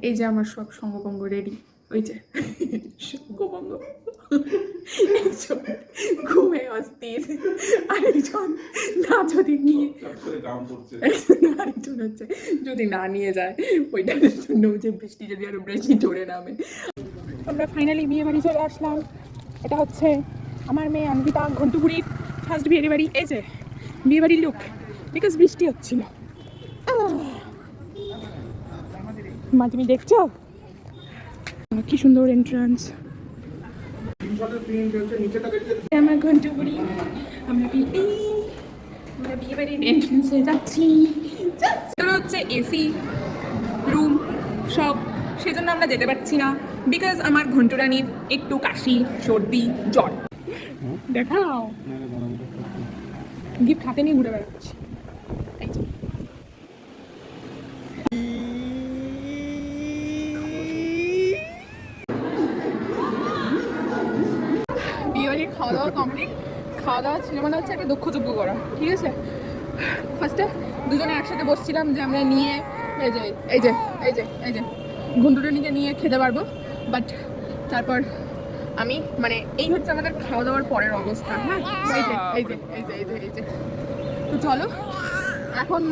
এই যে আমার সব সঙ্গভঙ্গ রেডি, ওই যে সঙ্গভঙ্গ, একজন ঘুমে অস্থির, আরেকজন না যদি নিয়ে, আরেকজন হচ্ছে যদি না নিয়ে যায় ওইটার জন্য যে বৃষ্টি যদি আরো বৃষ্টি ধরে নামে। আমরা ফাইনালি বিয়ে বাড়ি চলে আসলাম। এটা হচ্ছে আমার মেয়ে অন্বিতা, ঘন্টুপুরির ফার্স্ট বিয়ে বাড়ি। এই যে বিয়ে বাড়ির লুক, বিকজ বৃষ্টি হচ্ছিল। মা তুমি দেখছো কি সুন্দর এন্ট্রান্স, আমার ঘন্টুপুরি। আমরা বিয়ে বাড়ির এন্ট্রান্সে যাচ্ছি। হচ্ছে এসি রুম সব, সেজন্য আমরা যেতে পারছি না, বিকজ আমার ঘন্টুরানির একটু কাশি, সর্দি, জ্বর। দেখাও গিফট হাতে নিয়ে ঘুরে বেড়াচ্ছি। বিয়ে বাড়ির খাওয়া দাওয়া কমপ্লিট। খাওয়া দাওয়া ছিল মানে হচ্ছে একটা দক্ষযজ্ঞ করা, ঠিক আছে। ফার্স্টে দুজনে একসাথে বসছিলাম যে আমরা নিয়ে এই যে এই যে এই যে এই যে ঘন্টুরানিকে নিয়ে খেতে পারবো, বাট তারপর আমি মানে এই হচ্ছে আমাদের খাওয়া দাওয়ার পরের অবস্থা। হ্যাঁ এই যে এই যে এই যে এই যে এই যে তো চলো এখন